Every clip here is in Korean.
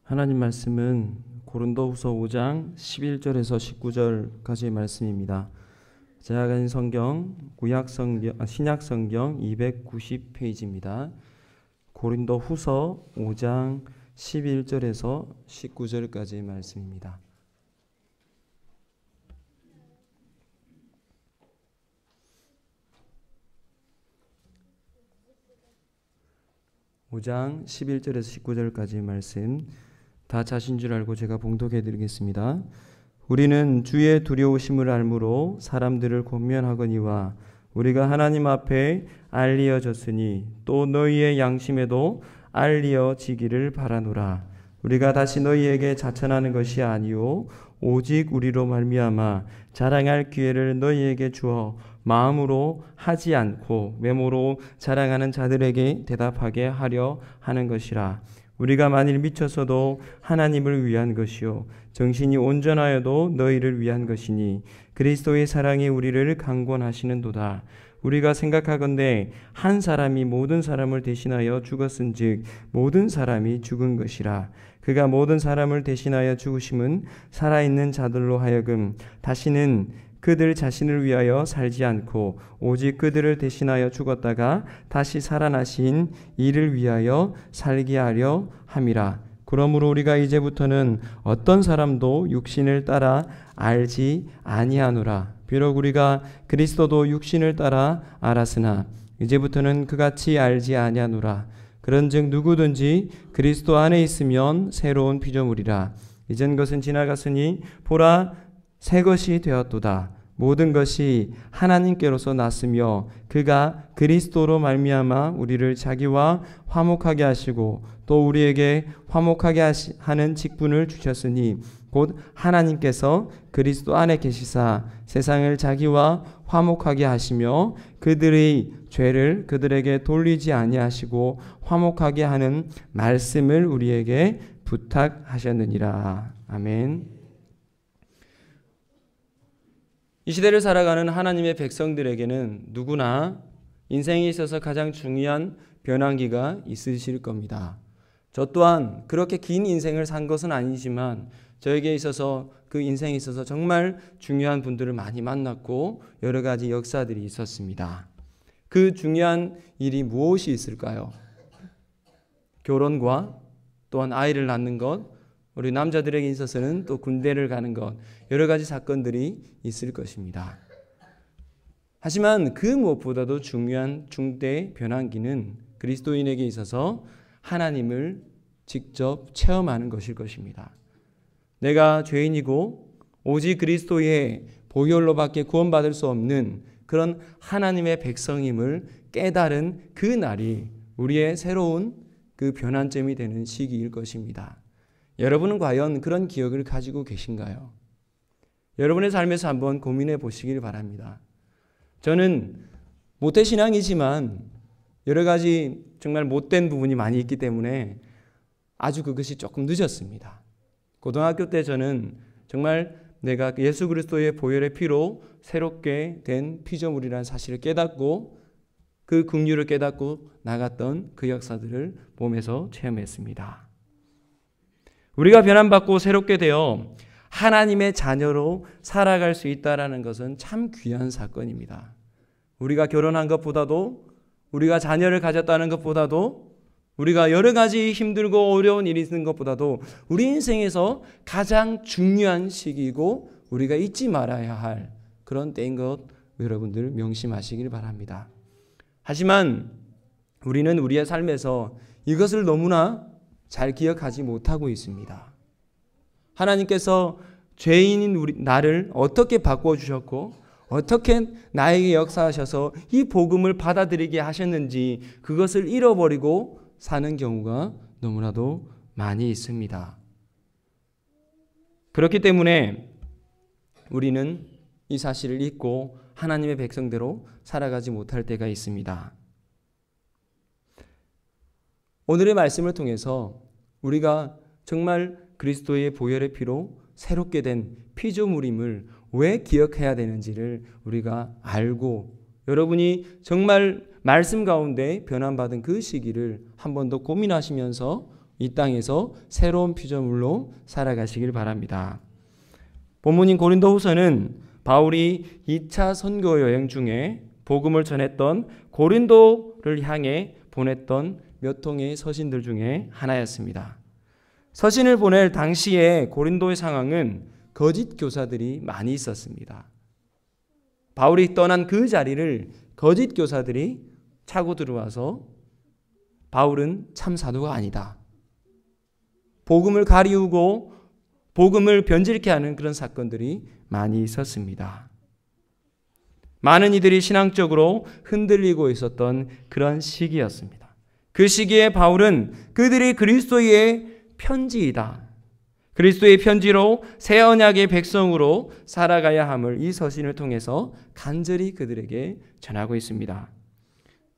하나님 말씀은 고린도후서 5장 11절에서 19절까지의 말씀입니다. 제가 가진 성경 신약 성경 290페이지입니다. 고린도후서 5장 11절에서 19절까지의 말씀입니다. (5장) 11절에서 19절까지의 말씀 다 자신 줄 알고 제가 봉독해 드리겠습니다. 우리는 주의 두려우심을 알므로 사람들을 권면하거니와 우리가 하나님 앞에 알리어졌으니 또 너희의 양심에도 알리어지기를 바라노라. 우리가 다시 너희에게 자천하는 것이 아니요 오직 우리로 말미암아 자랑할 기회를 너희에게 주어 마음으로 하지 않고 외모로 자랑하는 자들에게 대답하게 하려 하는 것이라. 우리가 만일 미쳐서도 하나님을 위한 것이요 정신이 온전하여도 너희를 위한 것이니 그리스도의 사랑이 우리를 강권하시는도다. 우리가 생각하건대 한 사람이 모든 사람을 대신하여 죽었은즉 모든 사람이 죽은 것이라. 그가 모든 사람을 대신하여 죽으심은 살아있는 자들로 하여금 다시는 그들 자신을 위하여 살지 않고 오직 그들을 대신하여 죽었다가 다시 살아나신 이를 위하여 살게 하려 함이라. 그러므로 우리가 이제부터는 어떤 사람도 육신을 따라 알지 아니하노라. 비록 우리가 그리스도도 육신을 따라 알았으나 이제부터는 그같이 알지 아니하노라. 그런즉 누구든지 그리스도 안에 있으면 새로운 피조물이라. 이전 것은 지나갔으니 보라 새 것이 되었도다. 모든 것이 하나님께로서 났으며 그가 그리스도로 말미암아 우리를 자기와 화목하게 하시고 또 우리에게 화목하게 하는 직분을 주셨으니 곧 하나님께서 그리스도 안에 계시사 세상을 자기와 화목하게 하시며 그들의 죄를 그들에게 돌리지 아니하시고 화목하게 하는 말씀을 우리에게 부탁하셨느니라. 아멘. 이 시대를 살아가는 하나님의 백성들에게는 누구나 인생에 있어서 가장 중요한 변환기가 있으실 겁니다. 저 또한 그렇게 긴 인생을 산 것은 아니지만 저에게 있어서 그 인생에 있어서 정말 중요한 분들을 많이 만났고 여러 가지 역사들이 있었습니다. 그 중요한 일이 무엇이 있을까요? 결혼과 또한 아이를 낳는 것, 우리 남자들에게 있어서는 또 군대를 가는 것, 여러 가지 사건들이 있을 것입니다. 하지만 그 무엇보다도 중요한 중대 변환기는 그리스도인에게 있어서 하나님을 직접 체험하는 것일 것입니다. 내가 죄인이고 오직 그리스도의 보혈로밖에 구원받을 수 없는 그런 하나님의 백성임을 깨달은 그 날이 우리의 새로운 그 변환점이 되는 시기일 것입니다. 여러분은 과연 그런 기억을 가지고 계신가요? 여러분의 삶에서 한번 고민해 보시길 바랍니다. 저는 모태신앙이지만 여러 가지 정말 못된 부분이 많이 있기 때문에 아주 그것이 조금 늦었습니다. 고등학교 때 저는 정말 내가 예수 그리스도의 보혈의 피로 새롭게 된 피조물이라는 사실을 깨닫고 그 긍휼을 깨닫고 나갔던 그 역사들을 보면서 체험했습니다. 우리가 변환받고 새롭게 되어 하나님의 자녀로 살아갈 수 있다는 것은 참 귀한 사건입니다. 우리가 결혼한 것보다도 우리가 자녀를 가졌다는 것보다도 우리가 여러 가지 힘들고 어려운 일이 있는 것보다도 우리 인생에서 가장 중요한 시기이고 우리가 잊지 말아야 할 그런 때인 것 여러분들 명심하시길 바랍니다. 하지만 우리는 우리의 삶에서 이것을 너무나 잘 기억하지 못하고 있습니다. 하나님께서 죄인인 나를 어떻게 바꿔주셨고 어떻게 나에게 역사하셔서 이 복음을 받아들이게 하셨는지 그것을 잃어버리고 사는 경우가 너무나도 많이 있습니다. 그렇기 때문에 우리는 이 사실을 잊고 하나님의 백성대로 살아가지 못할 때가 있습니다. 오늘의 말씀을 통해서 우리가 정말 그리스도의 보혈의 피로 새롭게 된 피조물임을 왜 기억해야 되는지를 우리가 알고 여러분이 정말 말씀 가운데 변환받은 그 시기를 한 번 더 고민하시면서 이 땅에서 새로운 피조물로 살아가시길 바랍니다. 본문인 고린도후서는 바울이 2차 선교 여행 중에 복음을 전했던 고린도를 향해 보냈던 몇 통의 서신들 중에 하나였습니다. 서신을 보낼 당시에 고린도의 상황은 거짓 교사들이 많이 있었습니다. 바울이 떠난 그 자리를 거짓 교사들이 차고 들어와서 바울은 참 사도가 아니다, 복음을 가리우고 복음을 변질케 하는 그런 사건들이 많이 있었습니다. 많은 이들이 신앙적으로 흔들리고 있었던 그런 시기였습니다. 그 시기에 바울은 그들이 그리스도의 편지이다, 그리스도의 편지로 새 언약의 백성으로 살아가야 함을 이 서신을 통해서 간절히 그들에게 전하고 있습니다.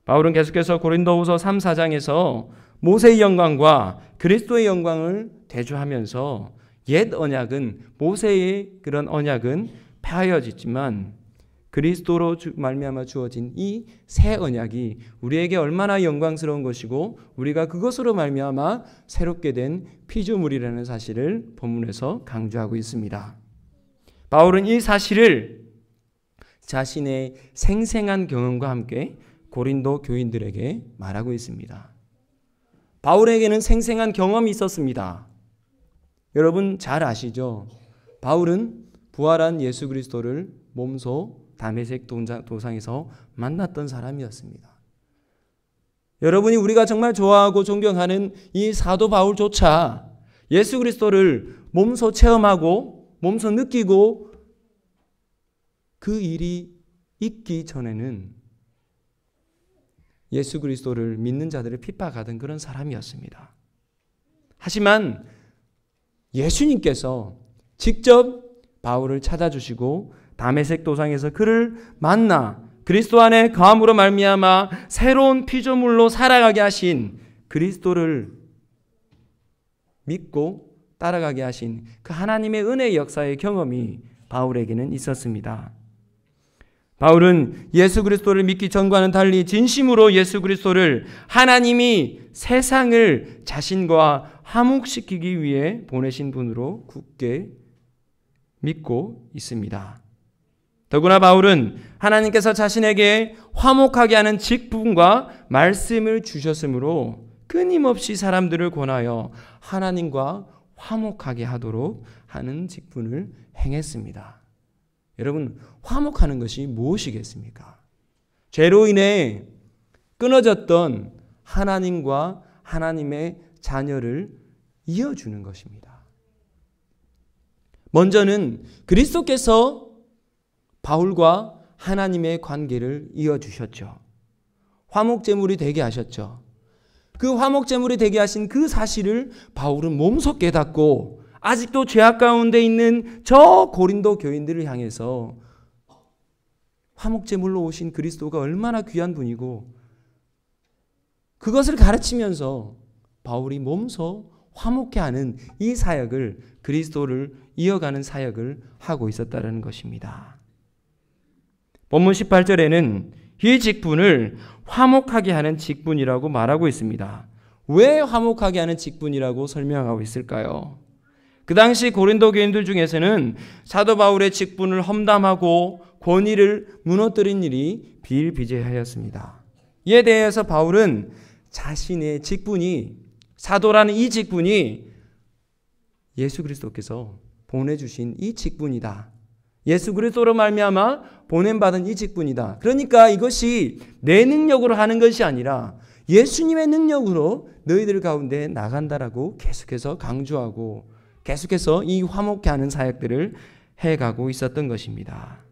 바울은 계속해서 고린도후서 3, 4장에서 모세의 영광과 그리스도의 영광을 대조하면서 옛 언약은, 모세의 그런 언약은 폐하여졌지만 그리스도로 말미암아 주어진 이 새 언약이 우리에게 얼마나 영광스러운 것이고 우리가 그것으로 말미암아 새롭게 된 피조물이라는 사실을 본문에서 강조하고 있습니다. 바울은 이 사실을 자신의 생생한 경험과 함께 고린도 교인들에게 말하고 있습니다. 바울에게는 생생한 경험이 있었습니다. 여러분 잘 아시죠? 바울은 부활한 예수 그리스도를 몸소 다메섹 도상에서 만났던 사람이었습니다. 여러분이 우리가 정말 좋아하고 존경하는 이 사도 바울조차 예수 그리스도를 몸소 체험하고 몸소 느끼고 그 일이 있기 전에는 예수 그리스도를 믿는 자들을 핍박하던 그런 사람이었습니다. 하지만 예수님께서 직접 바울을 찾아주시고 다메섹 도상에서 그를 만나 그리스도 안에 거함으로 말미암아 새로운 피조물로 살아가게 하신, 그리스도를 믿고 따라가게 하신 그 하나님의 은혜의 역사의 경험이 바울에게는 있었습니다. 바울은 예수 그리스도를 믿기 전과는 달리 진심으로 예수 그리스도를 하나님이 세상을 자신과 화목시키기 위해 보내신 분으로 굳게 믿고 있습니다. 더구나 바울은 하나님께서 자신에게 화목하게 하는 직분과 말씀을 주셨으므로 끊임없이 사람들을 권하여 하나님과 화목하게 하도록 하는 직분을 행했습니다. 여러분, 화목하는 것이 무엇이겠습니까? 죄로 인해 끊어졌던 하나님과 하나님의 자녀를 이어주는 것입니다. 먼저는 그리스도께서 바울과 하나님의 관계를 이어주셨죠. 화목제물이 되게 하셨죠. 그 화목제물이 되게 하신 그 사실을 바울은 몸소 깨닫고 아직도 죄악 가운데 있는 저 고린도 교인들을 향해서 화목제물로 오신 그리스도가 얼마나 귀한 분이고 그것을 가르치면서 바울이 몸소 화목케 하는 이 사역을, 그리스도를 이어가는 사역을 하고 있었다는 것입니다. 본문 18절에는 이 직분을 화목하게 하는 직분이라고 말하고 있습니다. 왜 화목하게 하는 직분이라고 설명하고 있을까요? 그 당시 고린도 교인들 중에서는 사도 바울의 직분을 험담하고 권위를 무너뜨린 일이 비일비재하였습니다. 이에 대해서 바울은 자신의 직분이, 사도라는 이 직분이 예수 그리스도께서 보내주신 이 직분이다, 예수 그리스도로 말미암아 보냄받은 이 직분이다, 그러니까 이것이 내 능력으로 하는 것이 아니라 예수님의 능력으로 너희들 가운데 나간다라고 계속해서 강조하고 계속해서 이 화목케 하는 사역들을 해가고 있었던 것입니다.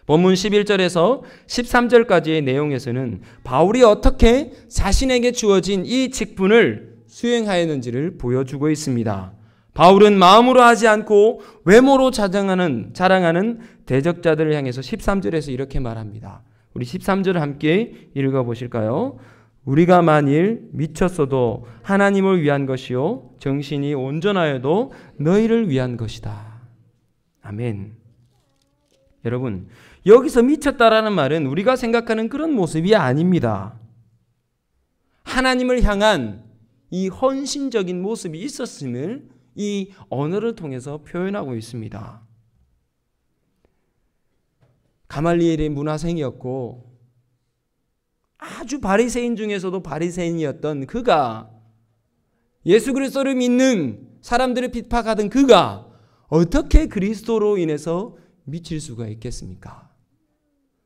본문 11절에서 13절까지의 내용에서는 바울이 어떻게 자신에게 주어진 이 직분을 수행하였는지를 보여주고 있습니다. 바울은 마음으로 하지 않고 외모로 자랑하는 대적자들을 향해서 13절에서 이렇게 말합니다. 우리 13절을 함께 읽어보실까요? 우리가 만일 미쳤어도 하나님을 위한 것이요 정신이 온전하여도 너희를 위한 것이다. 아멘. 여러분, 여기서 미쳤다라는 말은 우리가 생각하는 그런 모습이 아닙니다. 하나님을 향한 이 헌신적인 모습이 있었음을 이 언어를 통해서 표현하고 있습니다. 가말리엘의 문화생이었고 아주 바리새인 중에서도 바리새인이었던 그가, 예수 그리스도를 믿는 사람들을 핍박하던 그가 어떻게 그리스도로 인해서 미칠 수가 있겠습니까?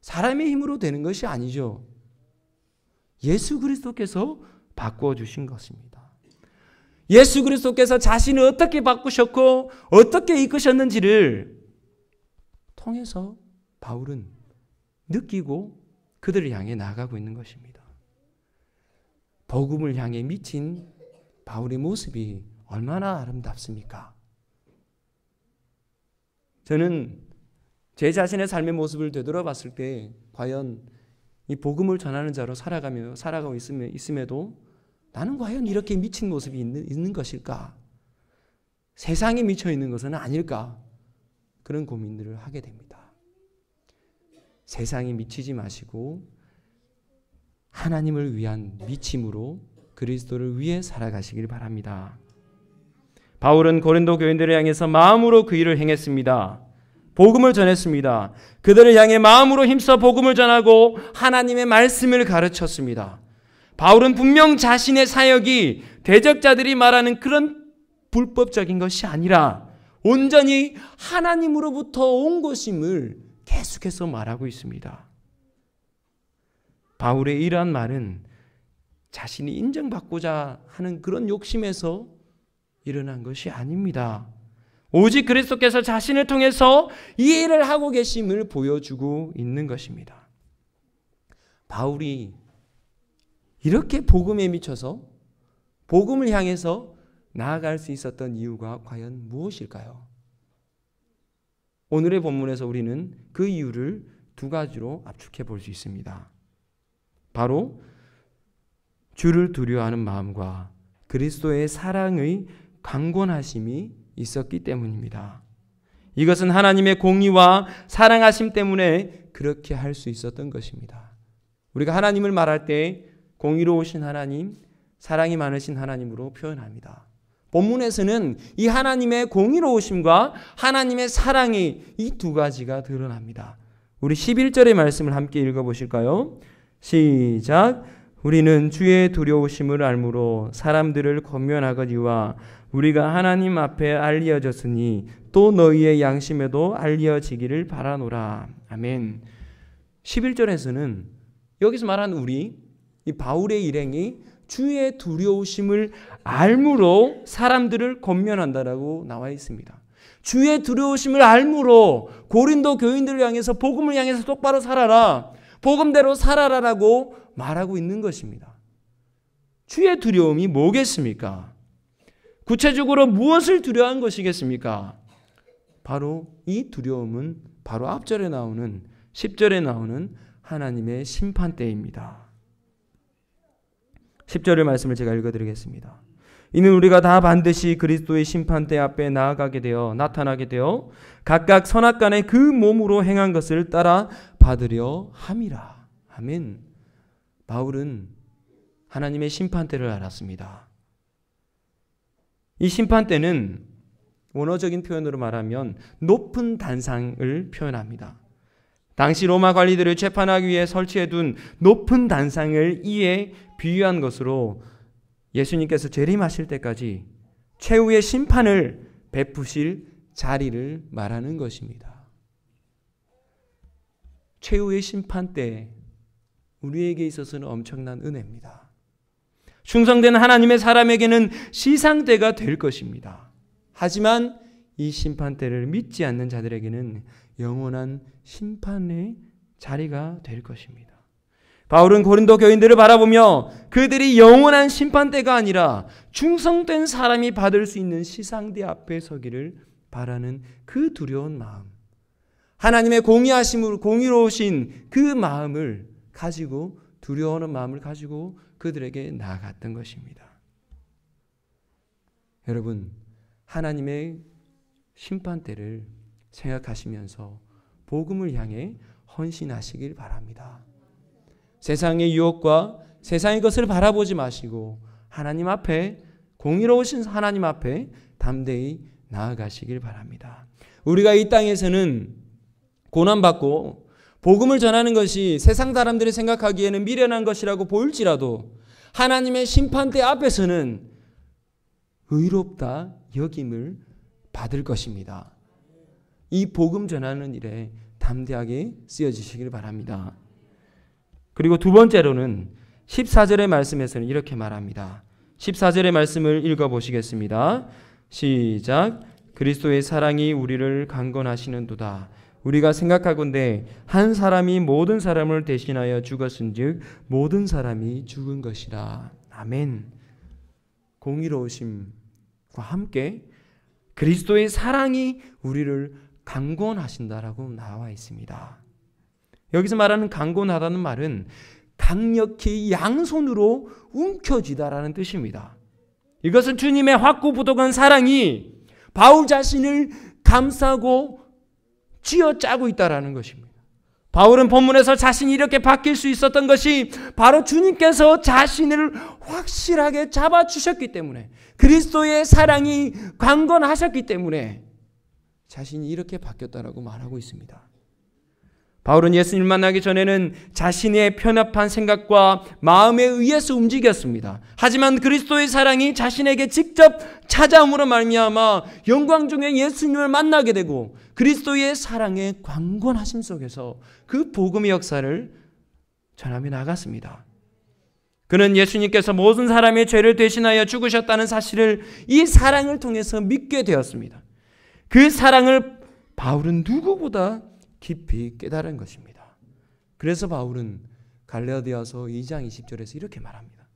사람의 힘으로 되는 것이 아니죠. 예수 그리스도께서 바꾸어 주신 것입니다. 예수 그리스도께서 자신을 어떻게 바꾸셨고 어떻게 이끄셨는지를 통해서 바울은 느끼고 그들을 향해 나아가고 있는 것입니다. 복음을 향해 미친 바울의 모습이 얼마나 아름답습니까? 저는 제 자신의 삶의 모습을 되돌아봤을 때 과연 이 복음을 전하는 자로 살아가고 있음에도 나는 과연 이렇게 미친 모습이 있는 것일까? 세상에 미쳐 있는 것은 아닐까? 그런 고민들을 하게 됩니다. 세상에 미치지 마시고 하나님을 위한 미침으로 그리스도를 위해 살아가시길 바랍니다. 바울은 고린도 교인들을 향해서 마음으로 그 일을 행했습니다. 복음을 전했습니다. 그들을 향해 마음으로 힘써 복음을 전하고 하나님의 말씀을 가르쳤습니다. 바울은 분명 자신의 사역이 대적자들이 말하는 그런 불법적인 것이 아니라 온전히 하나님으로부터 온 것임을 계속해서 말하고 있습니다. 바울의 이러한 말은 자신이 인정받고자 하는 그런 욕심에서 일어난 것이 아닙니다. 오직 그리스도께서 자신을 통해서 이 일을 하고 계심을 보여주고 있는 것입니다. 바울이 이렇게 복음에 미쳐서 복음을 향해서 나아갈 수 있었던 이유가 과연 무엇일까요? 오늘의 본문에서 우리는 그 이유를 두 가지로 압축해 볼 수 있습니다. 바로 주를 두려워하는 마음과 그리스도의 사랑의 강권하심이 있었기 때문입니다. 이것은 하나님의 공의와 사랑하심 때문에 그렇게 할 수 있었던 것입니다. 우리가 하나님을 말할 때 공의로우신 하나님, 사랑이 많으신 하나님으로 표현합니다. 본문에서는 이 하나님의 공의로우심과 하나님의 사랑이 이 두 가지가 드러납니다. 우리 11절의 말씀을 함께 읽어보실까요? 시작. 우리는 주의 두려우심을 알므로 사람들을 권면하거니와 우리가 하나님 앞에 알려졌으니 또 너희의 양심에도 알려지기를 바라노라. 아멘. 11절에서는 여기서 말하는 이 바울의 일행이 주의 두려우심을 알므로 사람들을 권면한다라고 나와 있습니다. 주의 두려우심을 알므로 고린도 교인들을 향해서 복음을 향해서 똑바로 살아라. 복음대로 살아라라고 말하고 있는 것입니다. 주의 두려움이 뭐겠습니까? 구체적으로 무엇을 두려워한 것이겠습니까? 바로 이 두려움은 바로 앞절에 나오는 10절에 나오는 하나님의 심판대입니다. 10절의 말씀을 제가 읽어드리겠습니다. 이는 우리가 다 반드시 그리스도의 심판대 앞에 나타나게 되어 각각 선악간에 그 몸으로 행한 것을 따라 받으려 함이라. 아멘. 바울은 하나님의 심판대를 알았습니다. 이 심판대는 원어적인 표현으로 말하면 높은 단상을 표현합니다. 당시 로마 관리들을 재판하기 위해 설치해둔 높은 단상을 이에 비유한 것으로 예수님께서 재림하실 때까지 최후의 심판을 베푸실 자리를 말하는 것입니다. 최후의 심판 때 우리에게 있어서는 엄청난 은혜입니다. 충성된 하나님의 사람에게는 시상대가 될 것입니다. 하지만 이 심판대를 믿지 않는 자들에게는 영원한 심판의 자리가 될 것입니다. 바울은 고린도 교인들을 바라보며 그들이 영원한 심판대가 아니라 충성된 사람이 받을 수 있는 시상대 앞에 서기를 바라는 그 두려운 마음, 하나님의 공의하심으로 공의로우신 그 마음을 가지고, 두려워하는 마음을 가지고 그들에게 나아갔던 것입니다. 여러분, 하나님의 심판대를 생각하시면서 복음을 향해 헌신하시길 바랍니다. 세상의 유혹과 세상의 것을 바라보지 마시고 하나님 앞에, 공의로우신 하나님 앞에 담대히 나아가시길 바랍니다. 우리가 이 땅에서는 고난받고 복음을 전하는 것이 세상 사람들이 생각하기에는 미련한 것이라고 보일지라도 하나님의 심판대 앞에서는 의롭다 여김을 받을 것입니다. 이 복음 전하는 일에 담대하게 쓰여지시길 바랍니다. 그리고 두 번째로는 14절의 말씀에서는 이렇게 말합니다. 14절의 말씀을 읽어보시겠습니다. 시작. 그리스도의 사랑이 우리를 강건하시는도다. 우리가 생각하건대 한 사람이 모든 사람을 대신하여 죽었은즉 모든 사람이 죽은 것이라. 아멘. 공의로우심과 함께 그리스도의 사랑이 우리를 강권하신다라고 나와 있습니다. 여기서 말하는 강권하다는 말은 강력히 양손으로 움켜쥐다라는 뜻입니다. 이것은 주님의 확고부동한 사랑이 바울 자신을 감싸고 쥐어짜고 있다라는 것입니다. 바울은 본문에서 자신이 이렇게 바뀔 수 있었던 것이 바로 주님께서 자신을 확실하게 잡아주셨기 때문에, 그리스도의 사랑이 강건하셨기 때문에 자신이 이렇게 바뀌었다라고 말하고 있습니다. 바울은 예수님을 만나기 전에는 자신의 편협한 생각과 마음에 의해서 움직였습니다. 하지만 그리스도의 사랑이 자신에게 직접 찾아옴으로 말미암아 영광 중에 예수님을 만나게 되고 그리스도의 사랑의 강권하심 속에서 그 복음의 역사를 전하며 나갔습니다. 그는 예수님께서 모든 사람의 죄를 대신하여 죽으셨다는 사실을 이 사랑을 통해서 믿게 되었습니다. 그 사랑을 바울은 누구보다 깊이 깨달은 것입니다. 그래서 바울은 갈라디아서 2장 20절에서 이렇게 말합니다.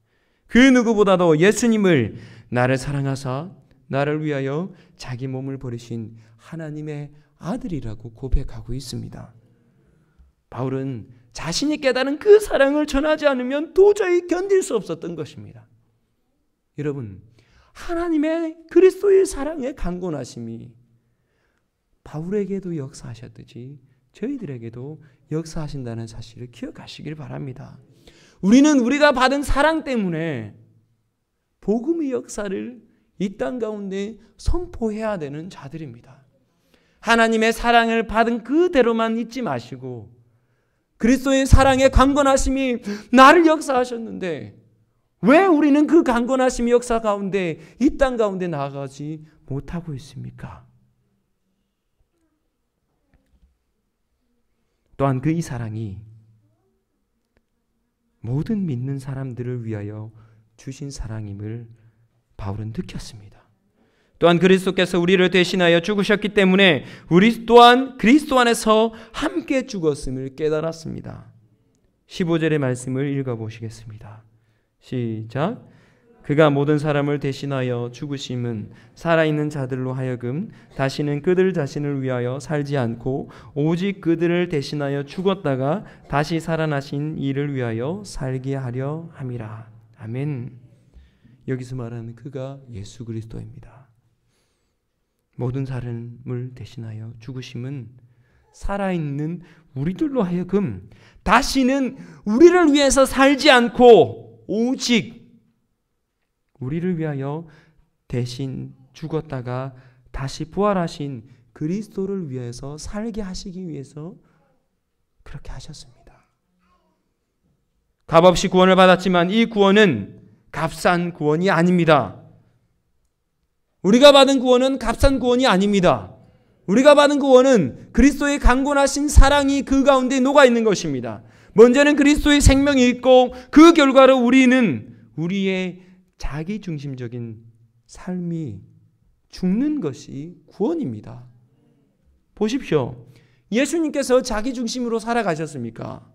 그 누구보다도 예수님을 나를 사랑하사 나를 위하여 자기 몸을 버리신 하나님의 아들이라고 고백하고 있습니다. 바울은 자신이 깨달은 그 사랑을 전하지 않으면 도저히 견딜 수 없었던 것입니다. 여러분, 하나님의 그리스도의 사랑의 강권하심이 바울에게도 역사하셨듯이 저희들에게도 역사하신다는 사실을 기억하시길 바랍니다. 우리는 우리가 받은 사랑 때문에 복음의 역사를 이 땅 가운데 선포해야 되는 자들입니다. 하나님의 사랑을 받은 그대로만 잊지 마시고 그리스도의 사랑의 강건하심이 나를 역사하셨는데 왜 우리는 그 강건하심의 역사 가운데 이 땅 가운데 나아가지 못하고 있습니까? 또한 그 이 사랑이 모든 믿는 사람들을 위하여 주신 사랑임을 바울은 느꼈습니다. 또한 그리스도께서 우리를 대신하여 죽으셨기 때문에 우리 또한 그리스도 안에서 함께 죽었음을 깨달았습니다. 15절의 말씀을 읽어보시겠습니다. 시작. 그가 모든 사람을 대신하여 죽으심은 살아있는 자들로 하여금 다시는 그들 자신을 위하여 살지 않고 오직 그들을 대신하여 죽었다가 다시 살아나신 이를 위하여 살게 하려 함이라. 아멘. 여기서 말하는 그가 예수 그리스도입니다. 모든 사람을 대신하여 죽으심은 살아있는 우리들로 하여금 다시는 우리를 위해서 살지 않고 오직 우리를 위하여 대신 죽었다가 다시 부활하신 그리스도를 위해서 살게 하시기 위해서 그렇게 하셨습니다. 값없이 구원을 받았지만 이 구원은 값싼 구원이 아닙니다. 우리가 받은 구원은 값싼 구원이 아닙니다. 우리가 받은 구원은 그리스도의 강권하신 사랑이 그 가운데 녹아 있는 것입니다. 먼저는 그리스도의 생명이 있고 그 결과로 우리는 우리의 자기중심적인 삶이 죽는 것이 구원입니다. 보십시오. 예수님께서 자기중심으로 살아가셨습니까?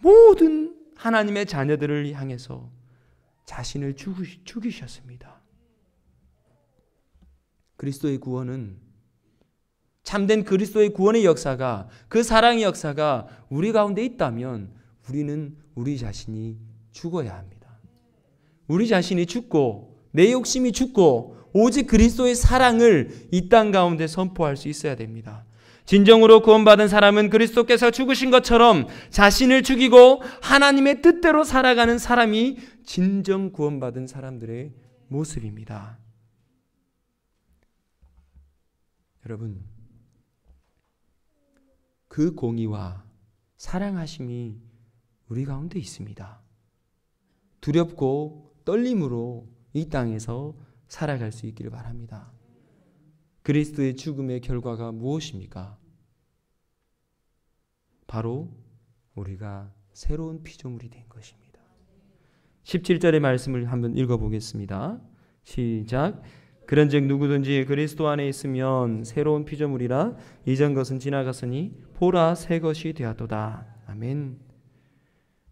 모든 하나님의 자녀들을 향해서 자신을 죽이셨습니다. 그리스도의 구원은 참된 그리스도의 구원의 역사가, 그 사랑의 역사가 우리 가운데 있다면 우리는 우리 자신이 죽어야 합니다. 우리 자신이 죽고 내 욕심이 죽고 오직 그리스도의 사랑을 이 땅 가운데 선포할 수 있어야 됩니다. 진정으로 구원받은 사람은 그리스도께서 죽으신 것처럼 자신을 죽이고 하나님의 뜻대로 살아가는 사람이 진정 구원받은 사람들의 모습입니다. 여러분, 그 공의와 사랑하심이 우리 가운데 있습니다. 두렵고 떨림으로 이 땅에서 살아갈 수 있기를 바랍니다. 그리스도의 죽음의 결과가 무엇입니까? 바로 우리가 새로운 피조물이 된 것입니다. 17절의 말씀을 한번 읽어보겠습니다. 시작. 그런즉 누구든지 그리스도 안에 있으면 새로운 피조물이라 이전 것은 지나갔으니 보라 새 것이 되었도다. 아멘.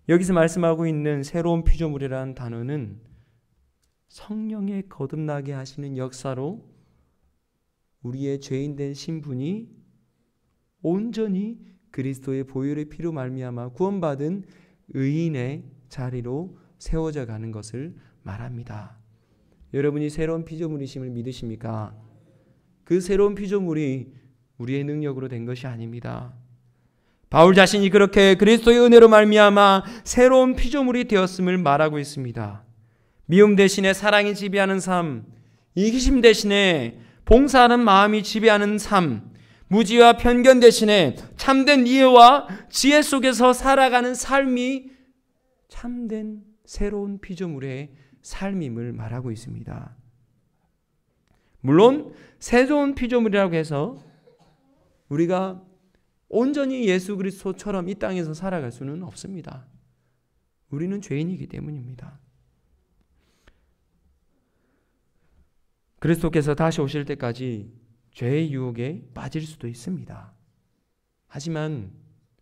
여기서 말씀하고 있는 새로운 피조물이라는 단어는 성령의 거듭나게 하시는 역사로 우리의 죄인된 신분이 온전히 그리스도의 보혈의 피로 말미암아 구원받은 의인의 자리로 세워져 가는 것을 말합니다. 여러분이 새로운 피조물이심을 믿으십니까? 그 새로운 피조물이 우리의 능력으로 된 것이 아닙니다. 바울 자신이 그렇게 그리스도의 은혜로 말미암아 새로운 피조물이 되었음을 말하고 있습니다. 미움 대신에 사랑이 지배하는 삶, 이기심 대신에 봉사하는 마음이 지배하는 삶, 무지와 편견 대신에 참된 이해와 지혜 속에서 살아가는 삶이 참된 새로운 피조물의 삶임을 말하고 있습니다. 물론 새로운 피조물이라고 해서 우리가 온전히 예수 그리스도처럼 이 땅에서 살아갈 수는 없습니다. 우리는 죄인이기 때문입니다. 그리스도께서 다시 오실 때까지 죄의 유혹에 빠질 수도 있습니다. 하지만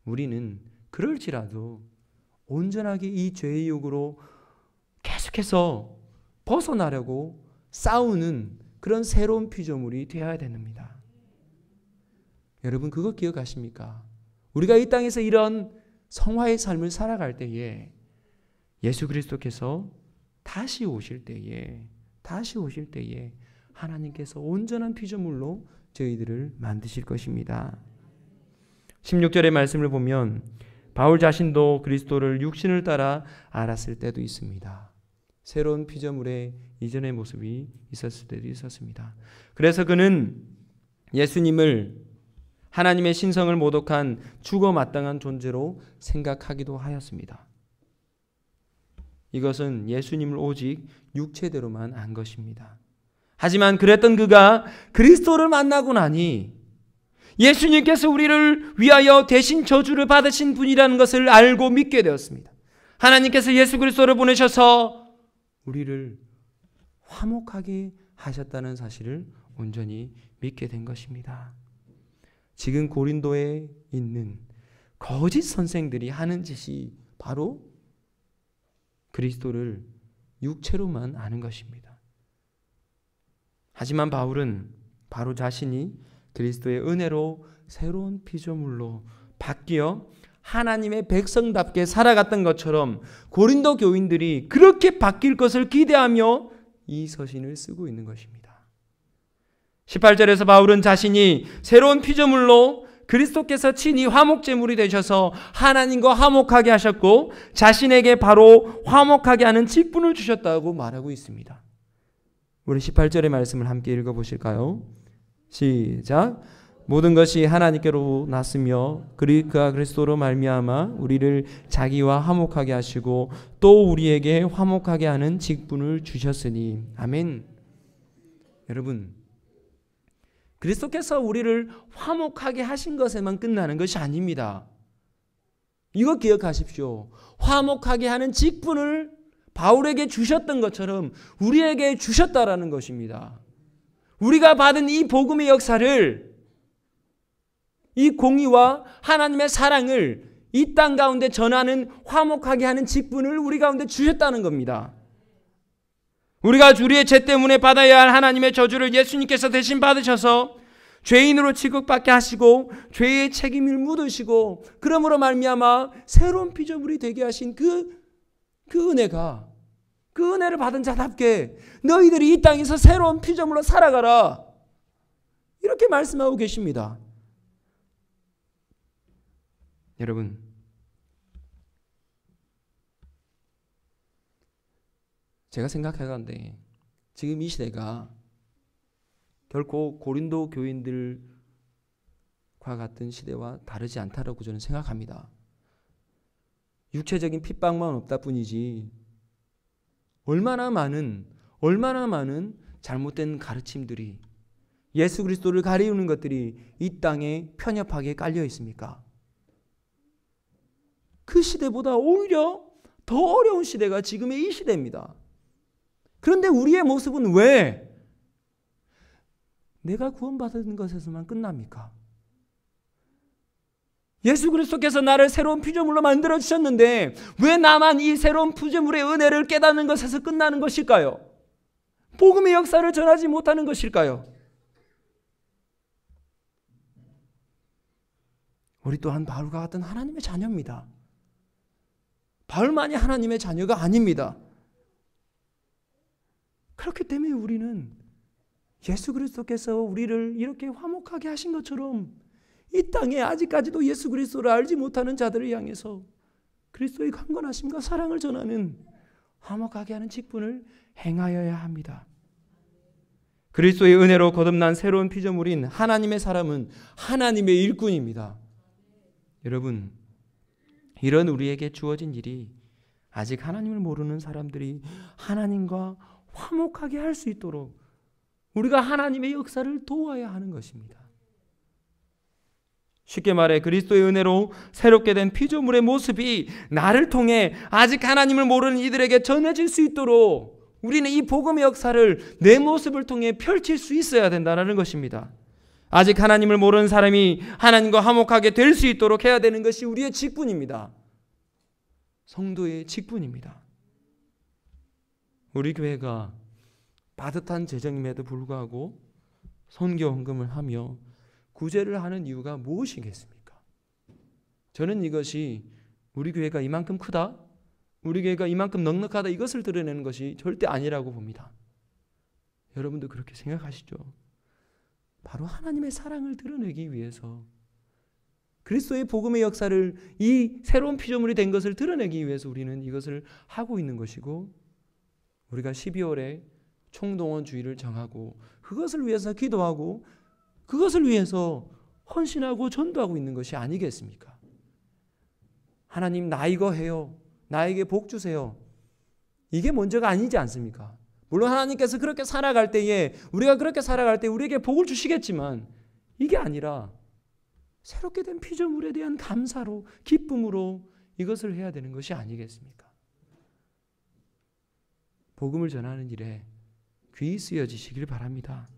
우리는 그럴지라도 온전하게 이 죄의 유혹으로 계속해서 벗어나려고 싸우는 그런 새로운 피조물이 되어야 됩니다. 여러분, 그거 기억하십니까? 우리가 이 땅에서 이런 성화의 삶을 살아갈 때에 예수 그리스도께서 다시 오실 때에 하나님께서 온전한 피조물로 저희들을 만드실 것입니다. 16절의 말씀을 보면 바울 자신도 그리스도를 육신을 따라 알았을 때도 있습니다. 새로운 피조물의 이전의 모습이 있었을 때도 있었습니다. 그래서 그는 예수님을 하나님의 신성을 모독한 죽어 마땅한 존재로 생각하기도 하였습니다. 이것은 예수님을 오직 육체대로만 안 것입니다. 하지만 그랬던 그가 그리스도를 만나고 나니 예수님께서 우리를 위하여 대신 저주를 받으신 분이라는 것을 알고 믿게 되었습니다. 하나님께서 예수 그리스도를 보내셔서 우리를 화목하게 하셨다는 사실을 온전히 믿게 된 것입니다. 지금 고린도에 있는 거짓 선생들이 하는 짓이 바로 그리스도를 육체로만 아는 것입니다. 하지만 바울은 바로 자신이 그리스도의 은혜로 새로운 피조물로 바뀌어 하나님의 백성답게 살아갔던 것처럼 고린도 교인들이 그렇게 바뀔 것을 기대하며 이 서신을 쓰고 있는 것입니다. 18절에서 바울은 자신이 새로운 피조물로 그리스도께서 친히 화목제물이 되셔서 하나님과 화목하게 하셨고 자신에게 바로 화목하게 하는 직분을 주셨다고 말하고 있습니다. 우리 18절의 말씀을 함께 읽어보실까요? 시작. 모든 것이 하나님께로 났으며 그가 그리스도로 말미암아 우리를 자기와 화목하게 하시고 또 우리에게 화목하게 하는 직분을 주셨으니. 아멘. 여러분, 그리스도께서 우리를 화목하게 하신 것에만 끝나는 것이 아닙니다. 이거 기억하십시오. 화목하게 하는 직분을 바울에게 주셨던 것처럼 우리에게 주셨다라는 것입니다. 우리가 받은 이 복음의 역사를, 이 공의와 하나님의 사랑을 이 땅 가운데 전하는 화목하게 하는 직분을 우리 가운데 주셨다는 겁니다. 우리가 우리의 죄 때문에 받아야 할 하나님의 저주를 예수님께서 대신 받으셔서 죄인으로 취급받게 하시고 죄의 책임을 묻으시고 그러므로 말미암아 새로운 피조물이 되게 하신 그 은혜가, 그 은혜를 받은 자답게 너희들이 이 땅에서 새로운 피조물로 살아가라, 이렇게 말씀하고 계십니다. 여러분, 제가 생각해가는데 지금 이 시대가 결코 고린도 교인들과 같은 시대와 다르지 않다라고 저는 생각합니다. 육체적인 핍박만 없다 뿐이지 얼마나 많은 잘못된 가르침들이, 예수 그리스도를 가리우는 것들이 이 땅에 편협하게 깔려 있습니까? 그 시대보다 오히려 더 어려운 시대가 지금의 이 시대입니다. 그런데 우리의 모습은 왜 내가 구원받은 것에서만 끝납니까? 예수 그리스도께서 나를 새로운 피조물로 만들어 주셨는데 왜 나만 이 새로운 피조물의 은혜를 깨닫는 것에서 끝나는 것일까요? 복음의 역사를 전하지 못하는 것일까요? 우리 또한 바울과 같은 하나님의 자녀입니다. 바울만이 하나님의 자녀가 아닙니다. 그렇기 때문에 우리는 예수 그리스도께서 우리를 이렇게 화목하게 하신 것처럼 이 땅에 아직까지도 예수 그리스도를 알지 못하는 자들을 향해서 그리스도의 강건하심과 사랑을 전하는 화목하게 하는 직분을 행하여야 합니다. 그리스도의 은혜로 거듭난 새로운 피조물인 하나님의 사람은 하나님의 일꾼입니다. 여러분, 이런 우리에게 주어진 일이 아직 하나님을 모르는 사람들이 하나님과 화목하게 할 수 있도록 우리가 하나님의 역사를 도와야 하는 것입니다. 쉽게 말해 그리스도의 은혜로 새롭게 된 피조물의 모습이 나를 통해 아직 하나님을 모르는 이들에게 전해질 수 있도록 우리는 이 복음의 역사를 내 모습을 통해 펼칠 수 있어야 된다는 것입니다. 아직 하나님을 모르는 사람이 하나님과 화목하게 될 수 있도록 해야 되는 것이 우리의 직분입니다. 성도의 직분입니다. 우리 교회가 빠듯한 재정임에도 불구하고 선교 헌금을 하며 구제를 하는 이유가 무엇이겠습니까? 저는 이것이 우리 교회가 이만큼 크다, 우리 교회가 이만큼 넉넉하다 이것을 드러내는 것이 절대 아니라고 봅니다. 여러분도 그렇게 생각하시죠? 바로 하나님의 사랑을 드러내기 위해서, 그리스도의 복음의 역사를, 이 새로운 피조물이 된 것을 드러내기 위해서 우리는 이것을 하고 있는 것이고, 우리가 12월에 총동원 주일을 정하고 그것을 위해서 기도하고 그것을 위해서 헌신하고 전도하고 있는 것이 아니겠습니까? 하나님, 나 이거 해요, 나에게 복 주세요, 이게 먼저가 아니지 않습니까? 물론 하나님께서 그렇게 살아갈 때에, 우리가 그렇게 살아갈 때 우리에게 복을 주시겠지만 이게 아니라 새롭게 된 피조물에 대한 감사로, 기쁨으로 이것을 해야 되는 것이 아니겠습니까? 복음을 전하는 일에 귀히 쓰여지시길 바랍니다.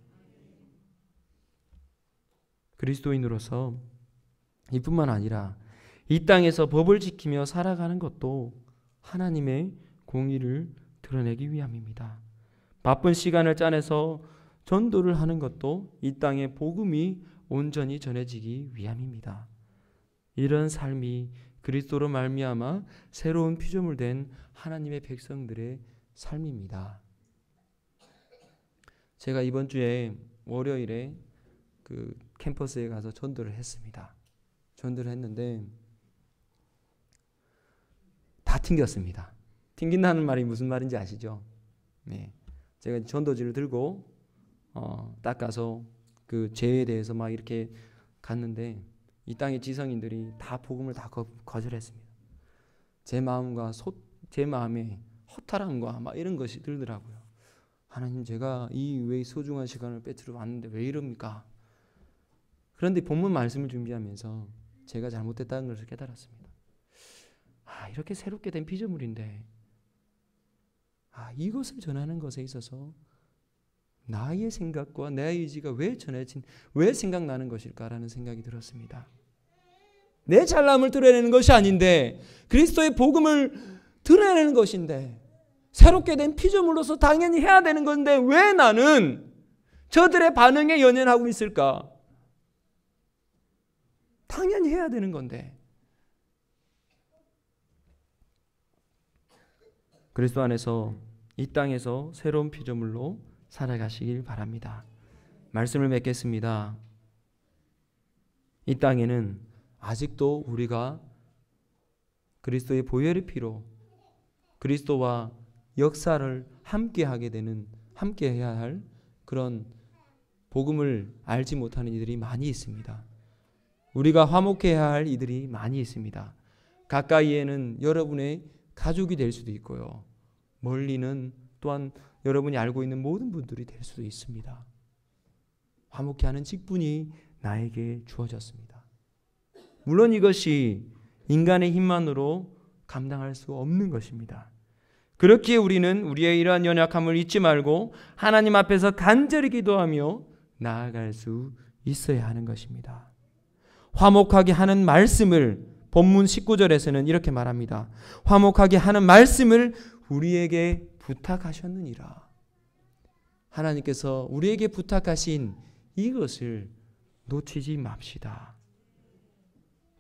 그리스도인으로서 이뿐만 아니라 이 땅에서 법을 지키며 살아가는 것도 하나님의 공의를 드러내기 위함입니다. 바쁜 시간을 짜내서 전도를 하는 것도 이 땅에 복음이 온전히 전해지기 위함입니다. 이런 삶이 그리스도로 말미암아 새로운 피조물 된 하나님의 백성들의 삶입니다. 제가 이번 주에 월요일에 그 캠퍼스에 가서 전도를 했습니다. 전도를 했는데 다 튕겼습니다. 튕긴다는 말이 무슨 말인지 아시죠? 네, 제가 전도지를 들고 딱 가서 그 죄에 대해서 막 이렇게 갔는데 이 땅의 지성인들이 다 복음을 다 거절했습니다. 제 마음에 허탈함과 막 이런 것이 들더라고요. 하나님, 제가 이 외의 소중한 시간을 빼앗으러 왔는데 왜 이럽니까? 그런데 본문 말씀을 준비하면서 제가 잘못됐다는 것을 깨달았습니다. 이렇게 새롭게 된 피조물인데 이것을 전하는 것에 있어서 나의 생각과 내 의지가 왜 생각나는 것일까라는 생각이 들었습니다. 내 잘남을 드러내는 것이 아닌데 그리스도의 복음을 드러내는 것인데, 새롭게 된 피조물로서 당연히 해야 되는 건데 왜 나는 저들의 반응에 연연하고 있을까? 당연히 해야 되는 건데. 그리스도 안에서 이 땅에서 새로운 피조물로 살아가시길 바랍니다. 말씀을 맺겠습니다. 이 땅에는 아직도 우리가 그리스도의 보혈의 피로 그리스도와 역사를 함께하게 되는, 함께해야 할 그런 복음을 알지 못하는 이들이 많이 있습니다. 우리가 화목해야 할 이들이 많이 있습니다. 가까이에는 여러분의 가족이 될 수도 있고요. 멀리는 또한 여러분이 알고 있는 모든 분들이 될 수도 있습니다. 화목해 하는 직분이 나에게 주어졌습니다. 물론 이것이 인간의 힘만으로 감당할 수 없는 것입니다. 그렇기에 우리는 우리의 이러한 연약함을 잊지 말고 하나님 앞에서 간절히 기도하며 나아갈 수 있어야 하는 것입니다. 화목하게 하는 말씀을 본문 19절에서는 이렇게 말합니다. 화목하게 하는 말씀을 우리에게 부탁하셨느니라. 하나님께서 우리에게 부탁하신 이것을 놓치지 맙시다.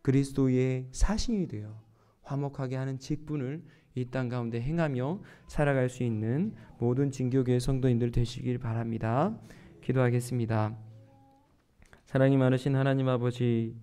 그리스도의 사신이 되어 화목하게 하는 직분을 이 땅 가운데 행하며 살아갈 수 있는 모든 진교교회 성도님들 되시길 바랍니다. 기도하겠습니다. 사랑이 많으신 하나님 아버지,